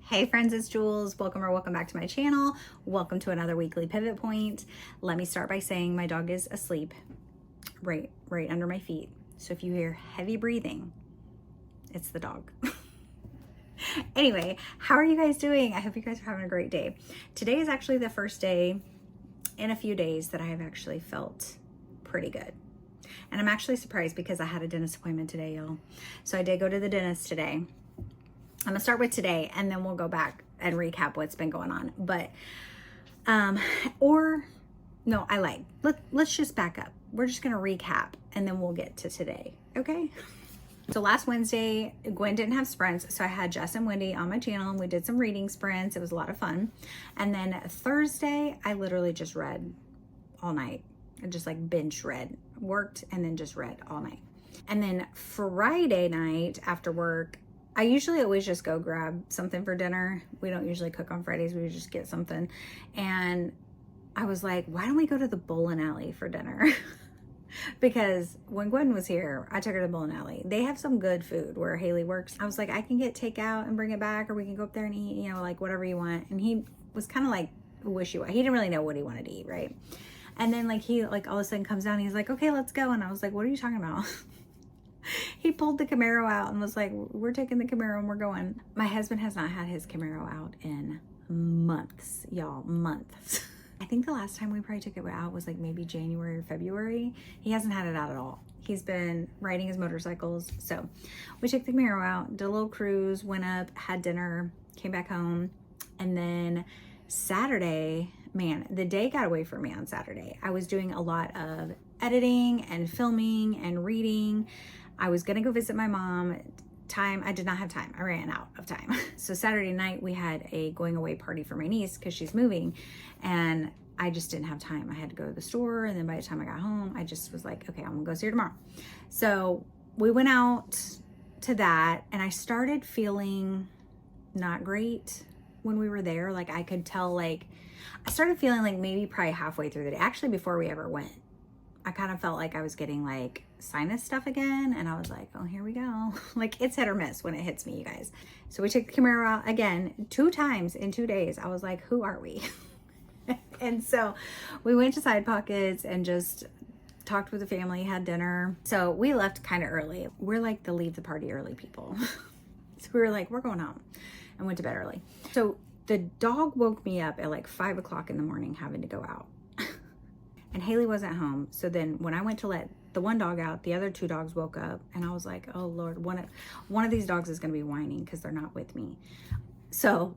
Hey friends, it's Jules. Welcome back to my channel. Welcome to another weekly pivot point. Let me start by saying my dog is asleep right under my feet. So if you hear heavy breathing, it's the dog. Anyway, how are you guys doing? I hope you guys are having a great day. Today is actually the first day in a few days that I have actually felt pretty good. And I'm actually surprised because I had a dentist appointment today, y'all. So I did go to the dentist today. I'm gonna start with today and then we'll go back and recap what's been going on. But, I lied. Let's just back up. We're just gonna recap and then we'll get to today, okay? So last Wednesday, Gwen didn't have sprints, so I had Jess and Wendy on my channel and we did some reading sprints. It was a lot of fun. And then Thursday, I literally just read all night. I just like binge read, worked and then just read all night. And then Friday night after work, I usually always just go grab something for dinner. We don't usually cook on Fridays. We just get something. And I was like, why don't we go to the bowling alley for dinner? Because when Gwen was here, I took her to bowling alley. They have some good food where Haley works. I was like, I can get takeout and bring it back, or we can go up there and eat, like whatever you want. And he was kind of like wishy-washy. He didn't really know what he wanted to eat, right? And then he all of a sudden comes down and he's like, okay, let's go. And I was like, what are you talking about? He pulled the Camaro out and was like, we're taking the Camaro and we're going. My husband has not had his Camaro out in months, y'all, months. I think the last time we probably took it out was like maybe January or February. He hasn't had it out at all. He's been riding his motorcycles. So we took the Camaro out, did a little cruise, went up, had dinner, came back home. And then Saturday, man, the day got away from me on Saturday. I was doing a lot of editing and filming and reading. I was gonna go visit my mom. I did not have time. I ran out of time. So Saturday night we had a going away party for my niece because she's moving, and I just didn't have time. I had to go to the store, and then by the time I got home, I just was like, okay, I'm gonna go see her tomorrow. So we went out to that, and I started feeling not great when we were there. Like I could tell, I started feeling like maybe probably halfway through the day, actually before we ever went, I kind of felt like I was getting sinus stuff again. And I was like, oh, here we go. It's hit or miss when it hits me, you guys. So we took the Camaro out again 2 times in 2 days. I was like, who are we? And so we went to Side Pockets and just talked with the family, had dinner. So we left kind of early. We're like the leave the party early people. So we were like, we're going home, and went to bed early. So the dog woke me up at 5 o'clock in the morning having to go out. And Haley wasn't home. So then when I went to let the one dog out, the other 2 dogs woke up, and I was like, oh Lord, one of these dogs is going to be whining because they're not with me. So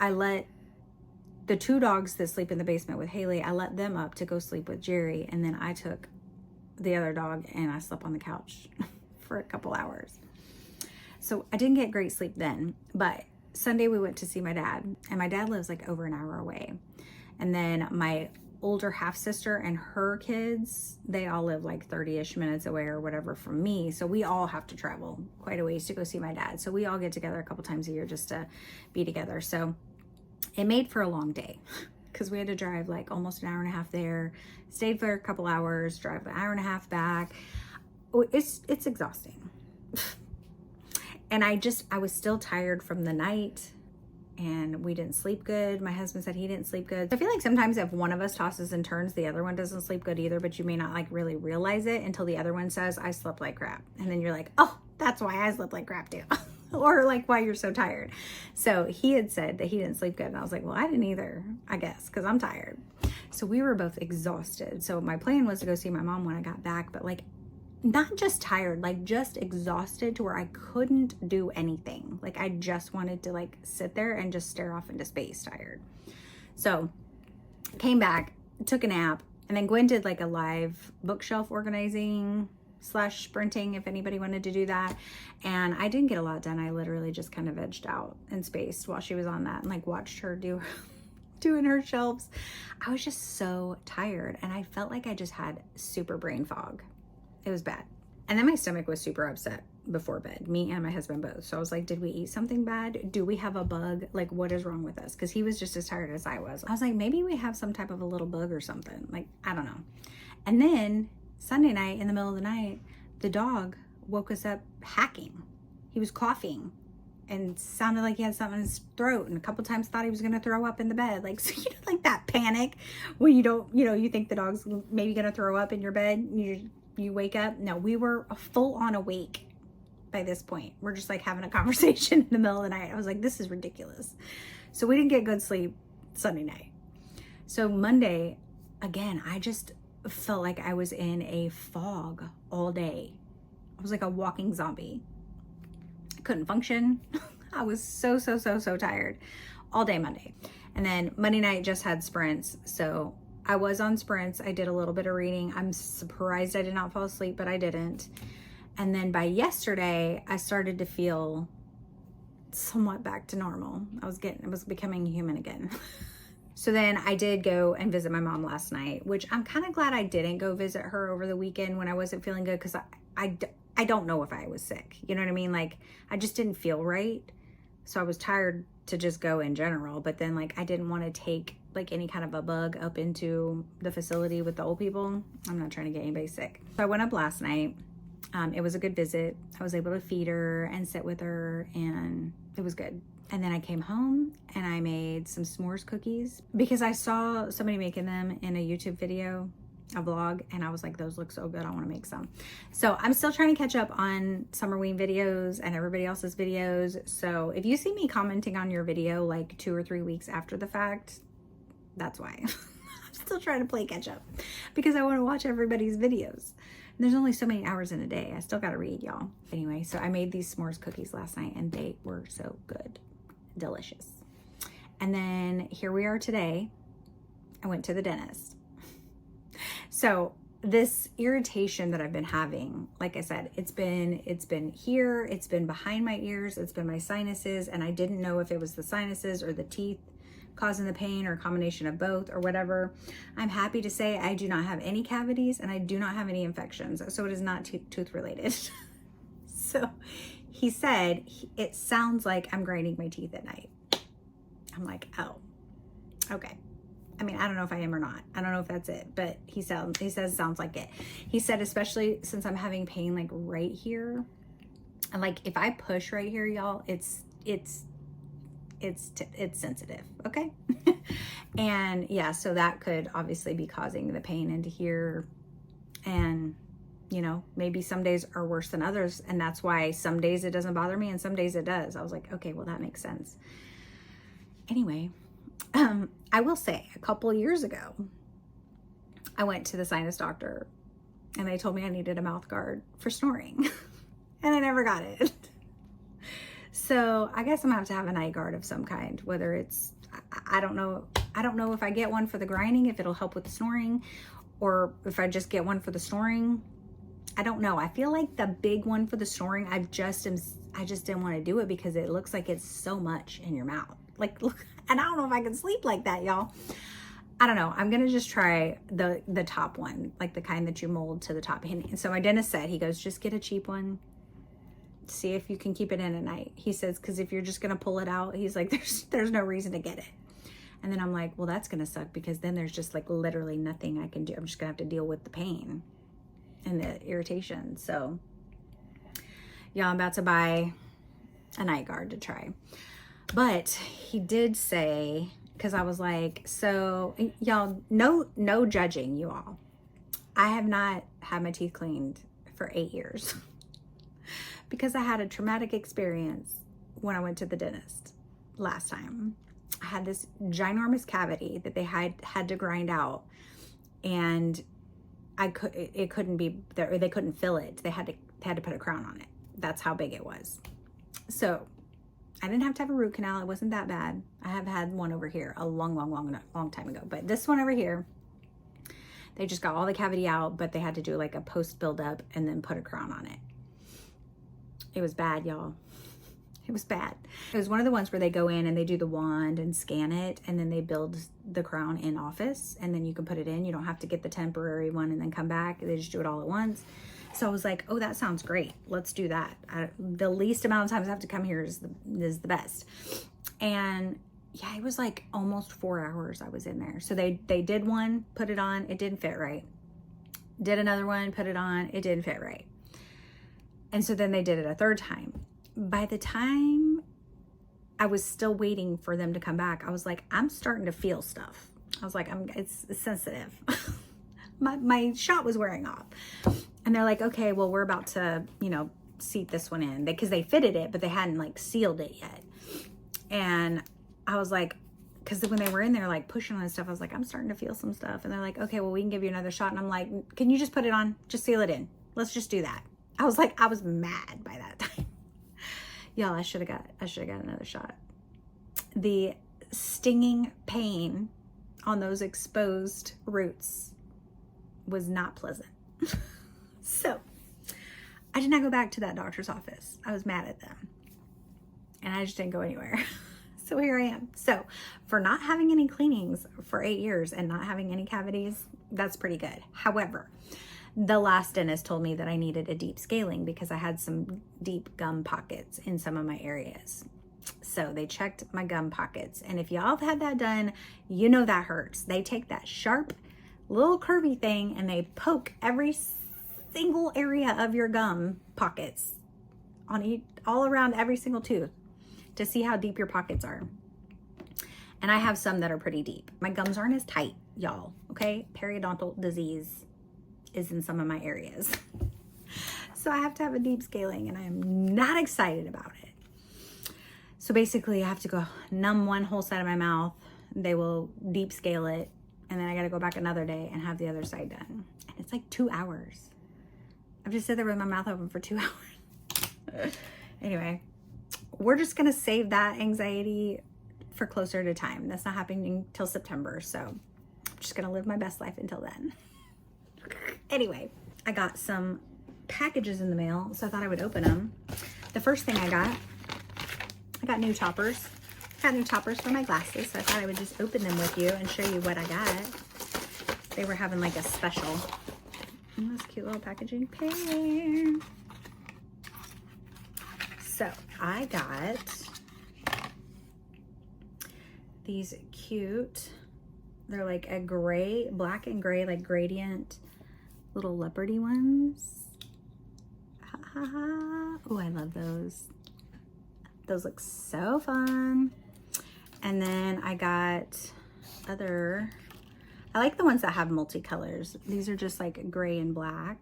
I let the 2 dogs that sleep in the basement with Haley, I let them up to go sleep with Jerry. And then I took the other dog and I slept on the couch for a couple hours. So I didn't get great sleep then, but Sunday we went to see my dad, and my dad lives over an hour away. And then my older half sister and her kids, they all live 30-ish minutes away or whatever from me. So we all have to travel quite a ways to go see my dad. So we all get together a couple times a year just to be together. So it made for a long day because we had to drive almost an hour and a half there, stayed for a couple hours, drive an hour and a half back. It's exhausting. And I was still tired from the night, and we didn't sleep good. My husband said he didn't sleep good. I feel like sometimes if one of us tosses and turns, the other one doesn't sleep good either, but you may not really realize it until the other one says, I slept like crap. And then you're like, oh, that's why I slept like crap too. Or why you're so tired. So he had said that he didn't sleep good. And I was like, well, I didn't either, I guess, because I'm tired. So we were both exhausted. So my plan was to go see my mom when I got back, but not just tired, just exhausted to where I couldn't do anything. I just wanted to sit there and just stare off into space, tired. So came back, took a nap, and then Gwen did a live bookshelf organizing / sprinting, if anybody wanted to do that. And I didn't get a lot done. I literally just kind of edged out and spaced while she was on that, and watched her doing her shelves. I was just so tired, and I felt like I just had super brain fog. It was bad. And then my stomach was super upset before bed, me and my husband both. So I was like, did we eat something bad? Do we have a bug? What is wrong with us? Because he was just as tired as I was. I was like, maybe we have some type of a little bug or something. I don't know. And then Sunday night, in the middle of the night, the dog woke us up hacking. He was coughing and sounded like he had something in his throat, and a couple times thought he was going to throw up in the bed. Like, so, like that panic when you don't, you think the dog's maybe going to throw up in your bed. You wake up. No, we were full on awake by this point. We're just like having a conversation in the middle of the night. I was like, this is ridiculous. So we didn't get good sleep Sunday night. So Monday, again, I just felt like I was in a fog all day. I was like a walking zombie. I couldn't function. I was so tired all day Monday. And then Monday night just had sprints. So I was on sprints. I did a little bit of reading. I'm surprised I did not fall asleep, but I didn't. And then by yesterday, I started to feel somewhat back to normal. I was becoming human again. So then I did go and visit my mom last night, which I'm kind of glad I didn't go visit her over the weekend when I wasn't feeling good, because I don't know if I was sick. You know what I mean? Like, I just didn't feel right. So I was tired to just go in general. But then, like, I didn't want to take, like, any kind of a bug up into the facility with the old people. I'm not trying to get anybody sick. So I went up last night. It was a good visit. I was able to feed her and sit with her, and it was good. And then I came home and I made some s'mores cookies because I saw somebody making them in a YouTube video, a vlog, and I was like, those look so good, I want to make some. So I'm still trying to catch up on Summerween videos and everybody else's videos. So if you see me commenting on your video like 2 or 3 weeks after the fact, that's why. I'm still trying to play catch up because I want to watch everybody's videos. And there's only so many hours in a day. I still got to read, y'all. Anyway, so I made these s'mores cookies last night and they were so good. Delicious. And then here we are today. I went to the dentist. So this irritation that I've been having, like I said, it's been here, it's been behind my ears, it's been my sinuses, and I didn't know if it was the sinuses or the teeth causing the pain or a combination of both or whatever. I'm happy to say I do not have any cavities and I do not have any infections. So it is not tooth related. So he said, it sounds like I'm grinding my teeth at night. I'm like, oh, okay. I mean, I don't know if I am or not. I don't know if that's it, but he says it sounds like it. He said, especially since I'm having pain like right here, and like if I push right here, y'all, it's sensitive, okay? And yeah, so that could obviously be causing the pain into here, and maybe some days are worse than others, and that's why some days it doesn't bother me and some days it does. I was like, okay, well, that makes sense. Anyway, I will say a couple years ago, I went to the sinus doctor and they told me I needed a mouth guard for snoring and I never got it. So I guess I'm gonna have a night guard of some kind, whether it's, I don't know if I get one for the grinding, if it'll help with the snoring, or if I just get one for the snoring. I don't know. I feel like the big one for the snoring, I just didn't want to do it because it looks like it's so much in your mouth. Like, look, and I don't know if I can sleep like that, y'all. I don't know. I'm going to just try the top one, like the kind that you mold to the top. And so my dentist said, he goes, just get a cheap one. See if you can keep it in at night. He says, because if you're just going to pull it out, he's like, there's no reason to get it. And then I'm like, well, that's going to suck because then there's just like literally nothing I can do. I'm just going to have to deal with the pain and the irritation. So yeah, I'm about to buy a night guard to try. But he did say, because I was like, so y'all, no judging you all. I have not had my teeth cleaned for 8 years because I had a traumatic experience when I went to the dentist last time. I had this ginormous cavity that they had to grind out, and it couldn't be there, or they couldn't fill it. They had to put a crown on it. That's how big it was. So I didn't have to have a root canal. It wasn't that bad. I have had one over here a long time ago, but this one over here, they just got all the cavity out, but they had to do like a post buildup and then put a crown on it. It was bad, y'all. It was bad. It was one of the ones where they go in and they do the wand and scan it, and then they build the crown in office, and then you can put it in. You don't have to get the temporary one and then come back. They just do it all at once. So I was like, oh, that sounds great. Let's do that. The least amount of times I have to come here is the best. And yeah, it was like almost 4 hours I was in there. So they did one, put it on, it didn't fit right. Did another one, put it on, it didn't fit right. And so then they did it a third time. By the time I was still waiting for them to come back. I was like, I'm starting to feel stuff. I was like, it's sensitive. my shot was wearing off. And they're like, okay, well, we're about to, seat this one in, because they fitted it, but they hadn't like sealed it yet. And I was like, because when they were in there like pushing on stuff, I was like, I'm starting to feel some stuff. And they're like, okay, well, we can give you another shot. And I'm like, can you just put it on? Just seal it in. Let's just do that. I was like, I was mad by that time. Y'all, I should have got another shot. The stinging pain on those exposed roots was not pleasant. So I did not go back to that doctor's office. I was mad at them and I just didn't go anywhere. So here I am. So for not having any cleanings for 8 years and not having any cavities, that's pretty good. However, the last dentist told me that I needed a deep scaling because I had some deep gum pockets in some of my areas. So they checked my gum pockets. And if y'all have had that done, you know that hurts. They take that sharp little curvy thing and they poke every single area of your gum pockets all around every single tooth to see how deep your pockets are. And I have some that are pretty deep. My gums aren't as tight, y'all, okay? Periodontal disease is in some of my areas. So I have to have a deep scaling and I am not excited about it. So basically I have to go numb one whole side of my mouth. They will deep scale it. And then I got to go back another day and have the other side done. And it's like 2 hours. I've just sat there with my mouth open for 2 hours. Anyway, we're just going to save that anxiety for closer to time. That's not happening until September. So I'm just going to live my best life until then. Anyway, I got some packages in the mail, so I thought I would open them. The first thing I got new toppers. I got new toppers for my glasses, so I thought I would just open them with you and show you what I got. They were having like a special. And this cute little packaging pair. So I got these cute, they're like a gray, black and gray, like gradient little leopardy ones. Ha ha ha. Oh, I love those. Those look so fun. And then I got I like the ones that have multicolors. These are just like gray and black.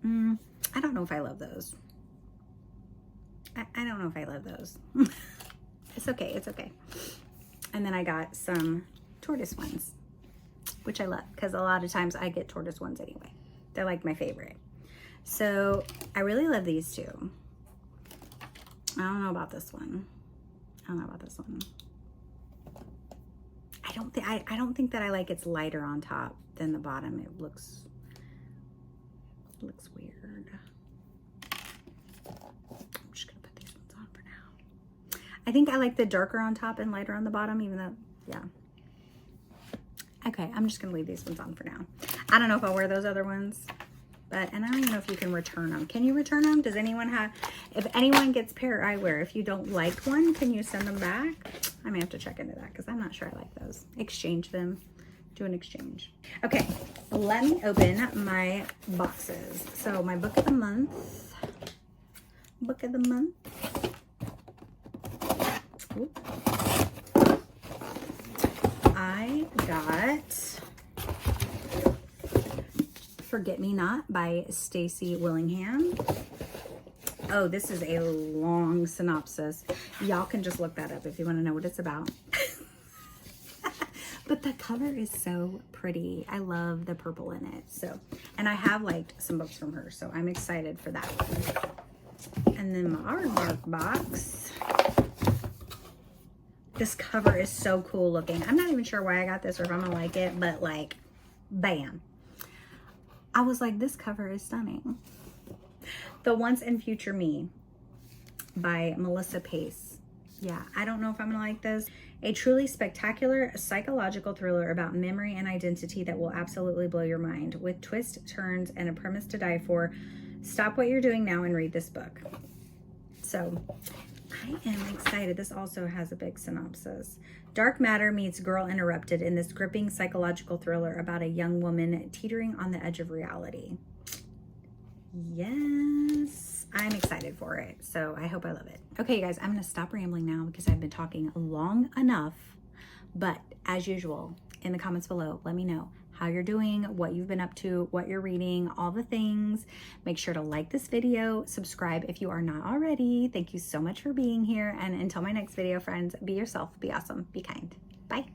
I don't know if I love those. I don't know if I love those. It's okay, it's okay. And then I got some tortoise ones, which I love because a lot of times I get tortoise ones anyway. They're like my favorite. So I really love these two. I don't know about this one. I don't think that I like it's lighter on top than the bottom. It looks weird. I'm just gonna put these ones on for now. I think I like the darker on top and lighter on the bottom, even though, yeah. Okay, I'm just gonna leave these ones on for now. I don't know if I'll wear those other ones, and I don't even know if you can return them. Can you return them? Does anyone if anyone gets pair of eyewear, if you don't like one, can you send them back? I may have to check into that because I'm not sure I like those. Exchange them, do an exchange. Okay, let me open my boxes. So my book of the month, Oop. I got Forget Me Not by Stacy Willingham. Oh, this is a long synopsis. Y'all can just look that up if you want to know what it's about. But the cover is so pretty. I love the purple in it. So, and I have liked some books from her, so I'm excited for that one. And then my aardvark box. This cover is so cool looking. I'm not even sure why I got this or if I'm gonna like it, but like, bam. I was like, this cover is stunning. The Once and Future Me by Melissa Pace. Yeah, I don't know if I'm gonna like this. A truly spectacular psychological thriller about memory and identity that will absolutely blow your mind. With twists, turns, and a premise to die for. Stop what you're doing now and read this book. So, I am excited. This also has a big synopsis. Dark matter meets Girl Interrupted in this gripping psychological thriller about a young woman teetering on the edge of reality. Yes, I'm excited for it. So I hope I love it. Okay, you guys, I'm going to stop rambling now because I've been talking long enough. But as usual, in the comments below, let me know how you're doing, what you've been up to, what you're reading, all the things. Make sure to like this video, subscribe if you are not already. Thank you so much for being here. And until my next video, friends, be yourself, be awesome, be kind. Bye.